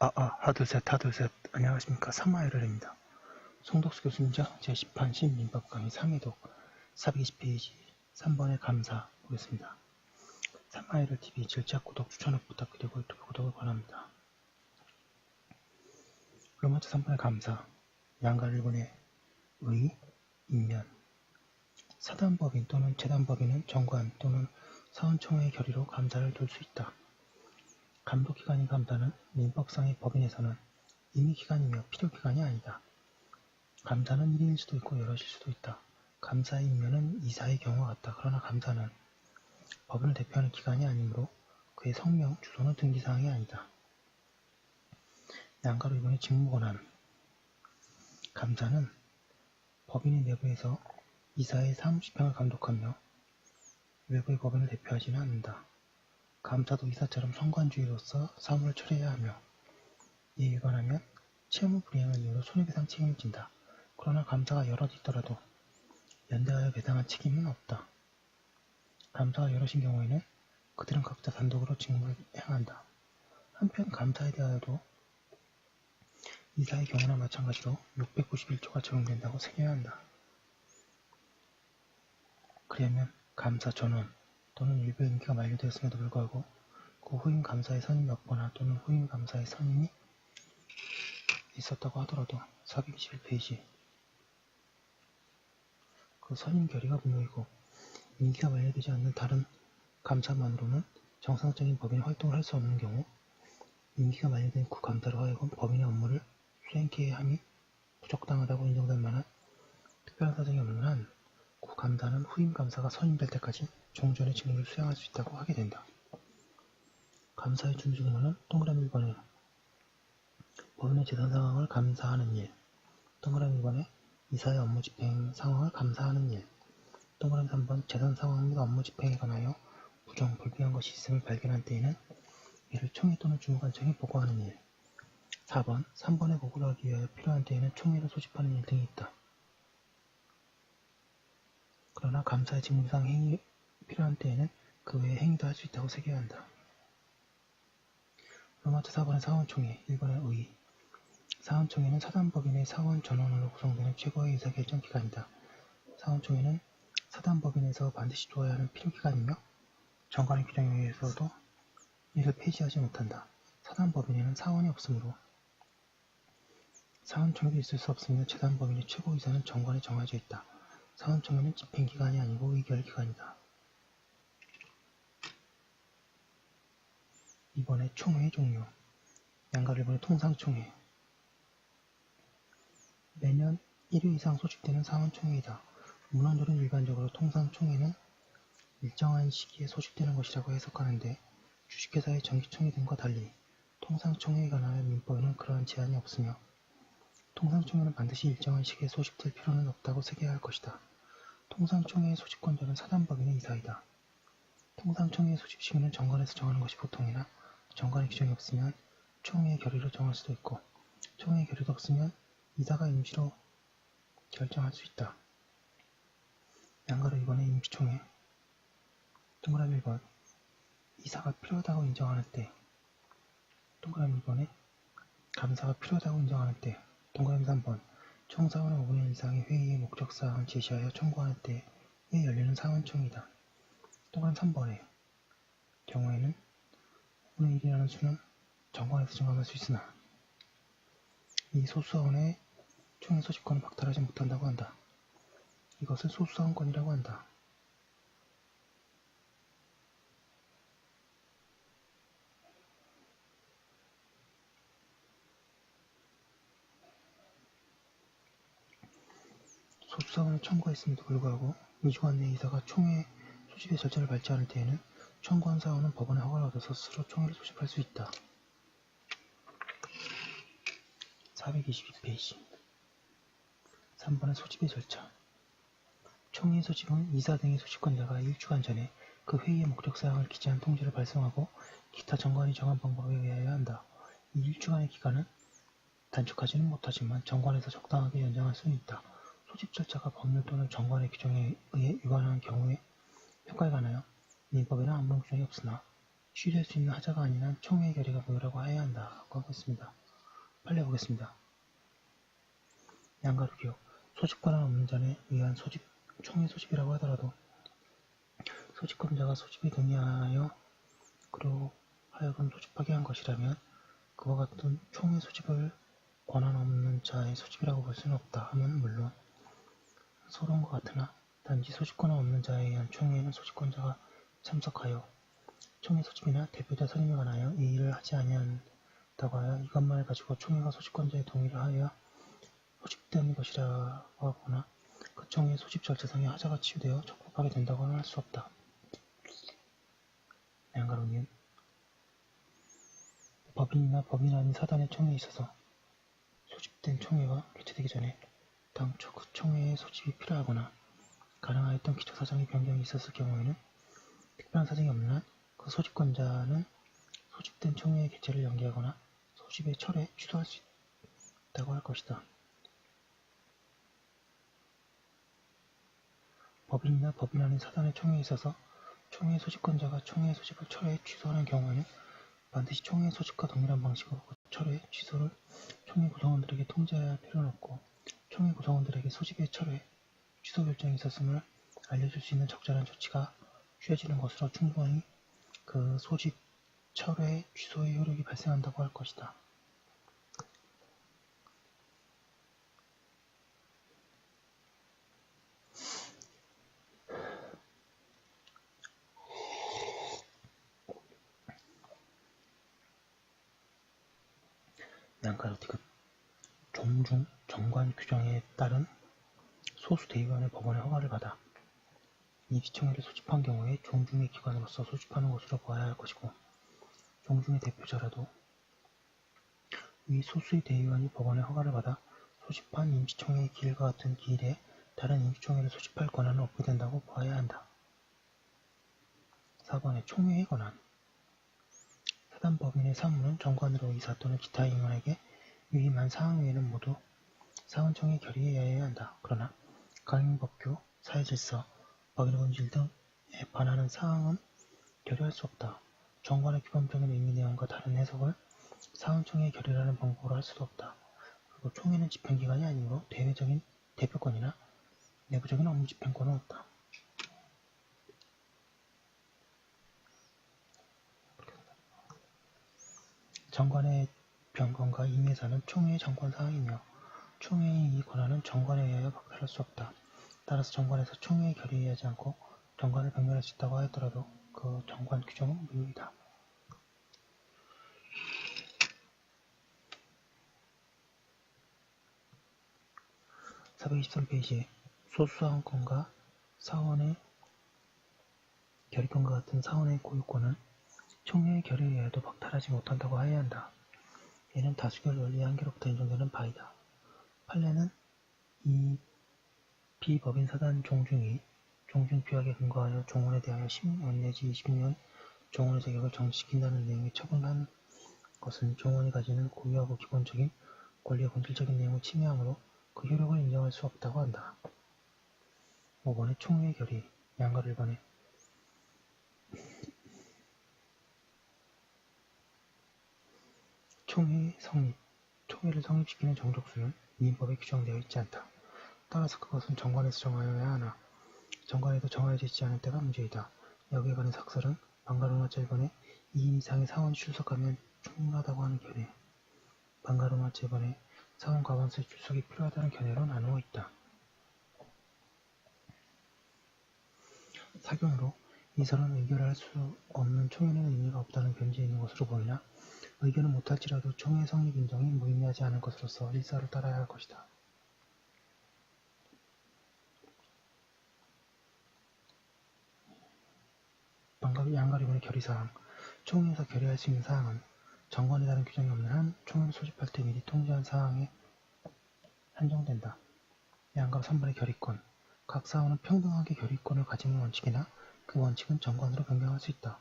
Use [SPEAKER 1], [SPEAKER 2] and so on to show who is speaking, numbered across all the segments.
[SPEAKER 1] 하둘셋. 안녕하십니까. 3화열혈입니다. 송덕수 교수님자 제10판 신민법 강의 3회독 420페이지 3번의 감사 보겠습니다. 3화열혈 TV 질차 구독 추천을 부탁드리고 유튜브 구독을 권합니다. 그럼 먼저 3번의 감사. 양가 일본의 의, 인면. 사단법인 또는 재단법인은 정관 또는 사원총회의 결의로 감사를 둘 수 있다. 감독기관인 감사는 민법상의 법인에서는 임의기관이며 필요기관이 아니다. 감사는 1인일 수도 있고 여럿일 수도 있다. 감사의 임면은 이사의 경우와 같다. 그러나 감사는 법인을 대표하는 기관이 아니므로 그의 성명, 주소는 등기사항이 아니다. 양가로 이번에 직무권한. 감사는 법인의 내부에서 이사의 사무집행을 감독하며 외부의 법인을 대표하지는 않는다. 감사도 이사처럼 성관주의로서 사무를 처리해야 하며 이에 위반하면 채무 불이행을 이유로 손해배상 책임을 진다. 그러나 감사가 여럿 있더라도 연대하여 배상한 책임은 없다. 감사가 여럿인 경우에는 그들은 각자 단독으로 직무를 행한다. 한편 감사에 대하여도 이사의 경우나 마찬가지로 691조가 적용된다고 새겨야 한다. 그러면 감사 전원 또는 일부 임기가 만료되었음에도 불구하고 그 후임 감사의 선임이 없거나 또는 후임 감사의 선임이 있었다고 하더라도 421페이지 그 선임 결의가 무효이고 임기가 만료되지 않는 다른 감사만으로는 정상적인 법인의 활동을 할 수 없는 경우 임기가 만료된 구 감사로 하여금 법인의 업무를 수행케 함이 부적당하다고 인정될 만한 특별한 사정이 없는 한 구 감사는 후임 감사가 선임될 때까지 종전의 직무를 수행할 수 있다고 하게 된다. 감사의 준수 근거는 동그라미 1번에 법인의 재산 상황을 감사하는 일, 동그라미 2번에 이사의 업무 집행 상황을 감사하는 일, 동그라미 3번 재산 상황 및 업무 집행에 관하여 부정, 불비한 것이 있음을 발견한 때에는 이를 총회 또는 주무관청에 보고하는 일, 4번 3번에 보고를 하기 위하여 필요한 때에는 총회를 소집하는 일 등이 있다. 그러나 감사의 직무상 행위 필요한 때에는 그 외의 행위도 할 수 있다고 새겨야 한다. 로마트 4번의 사원총회, 1번의 의. 사원총회는 사단법인의 사원 전원으로 구성되는 최고의 의사결정기관이다. 사원총회는 사단법인에서 반드시 두어야 하는 필요기관이며 정관의 규정에 의해서도 이를 폐지하지 못한다. 사단법인에는 사원이 없으므로 사원총회도 있을 수 없으며 재단법인의 최고의사는 정관에 정해져 있다. 사원총회는 집행기관이 아니고 의결기관이다. 이번에 총회의 종류. 양가를 일본의 통상총회. 매년 1회 이상 소집되는 사원총회이다. 문헌들은 일반적으로 통상총회는 일정한 시기에 소집되는 것이라고 해석하는데 주식회사의 정기총회 등과 달리 통상총회에 관하여 민법에는 그러한 제한이 없으며 통상총회는 반드시 일정한 시기에 소집될 필요는 없다고 새겨야 할 것이다. 통상총회의 소집권자는 사단법인의 이사이다. 통상총회의 소집 시기는 정관에서 정하는 것이 보통이나 정관의 규정이 없으면 총회의 결의로 정할 수도 있고 총회의 결의도 없으면 이사가 임시로 결정할 수 있다. 양가로 이번에 임시총회 동그라미 1번 이사가 필요하다고 인정하는 때 동그라미 2번에 감사가 필요하다고 인정하는 때 동그라미 3번 총사원의 5분의 1 이상의 회의의 목적사항을 제시하여 청구하는 때에 열리는 사원총회이다. 동그라미 3번의 경우에는 5분의 1이라는 수는 정관에서 정함할 수 있으나 이 소수사원의 총회 소집권을 박탈하지 못한다고 한다. 이것을 소수사원권이라고 한다. 소수사원을 청구했음에도 불구하고 2주간 내 이사가 총회 소집의 절차를 밟지 않을 때에는 청구한 사원은 법원의 허가를 얻어서 스스로 총회를 소집할 수 있다. 422페이지 3번의 소집의 절차. 총회 소집은 이사 등의 소집권자가 1주간 전에 그 회의의 목적사항을 기재한 통지를 발송하고 기타 정관이 정한 방법에 의하여야 한다. 이 1주간의 기간은 단축하지는 못하지만 정관에서 적당하게 연장할 수는 있다. 소집 절차가 법률 또는 정관의 규정에 의해 위반하는 경우에 효과에 관하여 민법에는 아무런 규정이 없으나 취소할 수 있는 하자가 아닌 한 총회의 결의가 무효라고 해야 한다고 하겠습니다. 빨리 보겠습니다. 양가로 기억. 소집 권한 없는 자에 의한 소집, 총회 소집이라고 하더라도 소집권자가 소집에 동의하여 그로 하여금 소집하게 한 것이라면 그와 같은 총회 소집을 권한 없는 자의 소집이라고 볼 수는 없다 하면 물론 서러운 것 같으나 단지 소집권한 없는 자에 의한 총회에는 소집권자가 참석하여 총회 소집이나 대표자 선임에 관하여 이의를 하지 아니한다고 하여 이것만을 가지고 총회가 소집권자의 동의를 하여야 소집된 것이라고 하거나 그 총회 소집 절차상의 하자가 치유되어 적법하게 된다고는 할 수 없다. 양가로님, 법인이나 법인 아닌 사단의 총회에 있어서 소집된 총회가 개최되기 전에 당초 그 총회의 소집이 필요하거나 가능하였던 기초사정의 변경이 있었을 경우에는 특별한 사정이 없는 한 그 소집권자는 소집된 총회의 개최를 연기하거나 소집의 철회, 취소할 수 있다고 할 것이다. 법인이나 법인 아닌 사단의 총회에 있어서 총회 소집권자가 총회 소집을 철회, 취소하는 경우에는 반드시 총회 소집과 동일한 방식으로 그 철회, 취소를 총회 구성원들에게 통지해야 할 필요는 없고 총회 구성원들에게 소집의 철회, 취소 결정이 있었음을 알려줄 수 있는 적절한 조치가 취해지는 것으로 충분히 그 소집, 철회, 취소의 효력이 발생한다고 할 것이다. 양가로티급 종중 정관 규정에 따른 소수 대의원의 법원의 허가를 받아 임시총회를 소집한 경우에 종중의 기관으로서 소집하는 것으로 보아야 할 것이고 종중의 대표자라도 위 소수의 대의원이 법원의 허가를 받아 소집한 임시총회의 기일과 같은 기일에 다른 임시총회를 소집할 권한은 없게 된다고 보아야 한다. 4번의 총회의 권한. 사단법인의 사무는 정관으로 이사 또는 기타 임원에게 위임한 사항 외에는 모두 사원총회 결의해야 한다. 그러나 강행법규, 사회질서, 법인본질 등에 반하는 사항은 결의할 수 없다. 정관의 기본적인 의미 내용과 다른 해석을 사원총회 결의라는 방법으로 할 수도 없다. 그리고 총회는 집행기관이 아니므로 대외적인 대표권이나 내부적인 업무 집행권은 없다. 정관의 변경과 임의사는 총회의 정권사항이며 총회의 이 권한은 정관에 의하여 박탈할 수 없다. 따라서 정관에서 총회에 결의하지 않고 정관을 변경할 수 있다고 하였더라도 그 정관 규정은 무효이다. 423페이지에 소수사원권과 사원의 결의권과 같은 사원의 고유권은 총회의 결의에 의해도 박탈하지 못한다고 하여야 한다. 이는 다수결 원리의 한계로부터 인정되는 바이다. 판례는 이 비법인 사단 종중이 종중규약에 근거하여 종원에 대하여 10년 내지 20년 종원의 자격을 정지시킨다는 내용의 처분한 것은 종원이 가지는 고유하고 기본적인 권리의 본질적인 내용을 침해하므로 그 효력을 인정할 수 없다고 한다. 5번의 총회의 결의, 양가를 1번에 총회의 성립, 총회를 성립시키는 정족수는 위임법에 규정되어 있지 않다. 따라서 그것은 정관에서 정하여야 하나 정관에도 정하여져 있지 않은 때가 문제이다. 여기에 관한 학설은 방가로마자 1번에 2인 이상의 사원이 출석하면 충분하다고 하는 견해, 방가로마자 1번에 사원 과반수의 출석이 필요하다는 견해로 나누어 있다. 사견으로 이 설은 의결할 수 없는 총회는 의미가 없다는 견지에 있는 것으로 보이나 의견은 못할지라도 총회 성립 인정이 무의미하지 않은 것으로서 일사를 따라야 할 것이다. 양가리군의 결의사항. 총회에서 결의할 수 있는 사항은 정관에 따른 규정이 없는 한 총회를 소집할 때 미리 통지한 사항에 한정된다. 양가 3번의 결의권. 각 사원은 평등하게 결의권을 가지는 원칙이나 그 원칙은 정관으로 변경할 수 있다.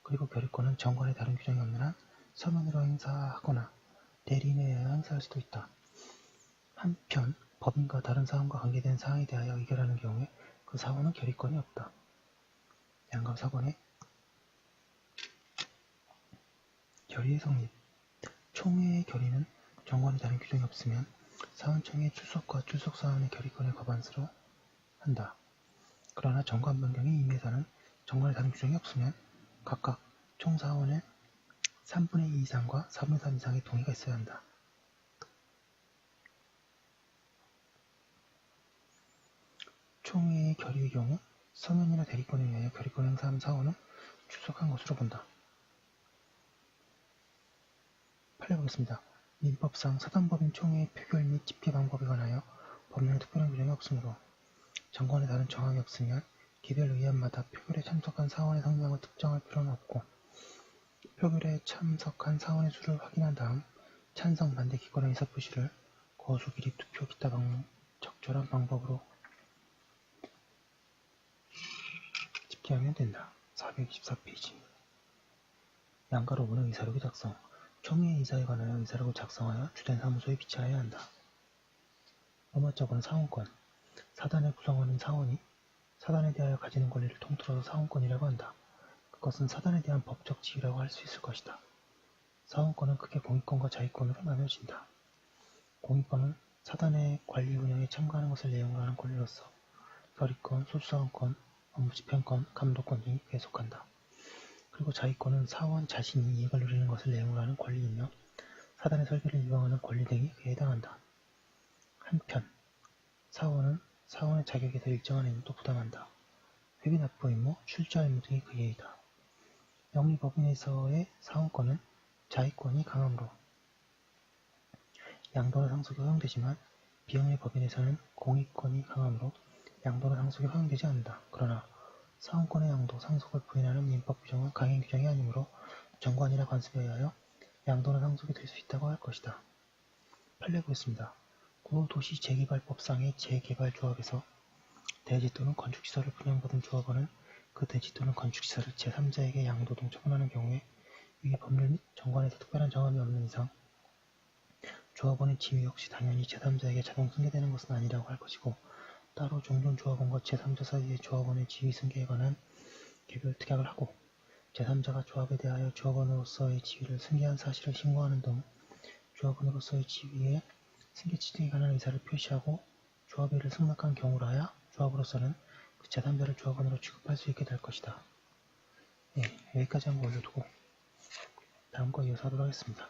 [SPEAKER 1] 그리고 결의권은 정관에 다른 규정이 없는 한 서면으로 행사하거나 대리인에 의하여 행사할 수도 있다. 한편 법인과 다른 사원과 관계된 사항에 대하여 의결하는 경우에 그 사원은 결의권이 없다. 양가 4번에 결의의 성립. 총회의 결의는 정관에 다른 규정이 없으면 사원총회의 출석과 출석사원의 결의권을 과반수로 한다. 그러나 정관 변경의 의미에서는 정관에 다른 규정이 없으면 각각 총사원의 3분의 2 이상과 4분의 3 이상의 동의가 있어야 한다. 총회의 결의의 경우 서면이나 대리권에 의하여 결의권 행사한 사원은 출석한 것으로 본다. 판례보겠습니다. 민법상 사단법인 총회의 표결 및 집계 방법에 관하여 법률에 특별한 규정이 없으므로 정관에 다른 정황이 없으면 개별 의안마다 표결에 참석한 사원의 성명을 특정할 필요는 없고 표결에 참석한 사원의 수를 확인한 다음 찬성, 반대, 기권의 의사표시를 거수, 기립, 투표, 기타 적절한 방법으로 집계하면 된다. 424페이지. 양가로 오는 의사록의 작성. 총회 의사에 관하여 의사록을 작성하여 주된 사무소에 비치하여야 한다. 어머적은 사원권. 사단의 구성원인 사원이 사단에 대하여 가지는 권리를 통틀어서 사원권이라고 한다. 그것은 사단에 대한 법적 지위라고 할 수 있을 것이다. 사원권은 크게 공익권과 자익권으로 나눠진다. 공익권은 사단의 관리 운영에 참가하는 것을 내용으로 하는 권리로서 결의권, 소수사원권, 업무집행권, 감독권 등이 그에 속한다. 그리고 자익권은 사원 자신이 이익을 누리는 것을 내용으로 하는 권리이며 사단의 설계를 위반하는 권리 등이 그에 해당한다. 한편 사원은 사원의 자격에서 일정한 의무도 부담한다. 회비 납부 의무, 출자 의무 등이 그 예이다. 영리법인에서의 사원권은 자익권이 강하므로 양도나 상속이 허용되지만 비영리법인에서는 공익권이 강하므로 양도나 상속이 허용되지 않는다. 그러나 사원권의 양도, 상속을 부인하는 민법 규정은 강행 규정이 아니므로 정관이나 관습에 의하여 양도나 상속이 될 수 있다고 할 것이다. 판례 보겠습니다. 구도시재개발법상의 재개발조합에서 대지 또는 건축시설을 분양받은 조합원은 그 대지 또는 건축시설을 제3자에게 양도 등 처분하는 경우에 위의 법률 및 정관에서 특별한 정함이 없는 이상 조합원의 지위 역시 당연히 제3자에게 자동 승계되는 것은 아니라고 할 것이고 따로 종전 조합원과 제3자 사이의 조합원의 지위 승계에 관한 개별 특약을 하고 제3자가 조합에 대하여 조합원으로서의 지위를 승계한 사실을 신고하는 등 조합원으로서의 지위의 승계 취득에 관한 의사를 표시하고 조합의 일을 승낙한 경우라야 조합으로서는 그 제3자를 조합원으로 취급할 수 있게 될 것이다. 예, 여기까지 한번 올려두고 다음 거 이어서 하도록 하겠습니다.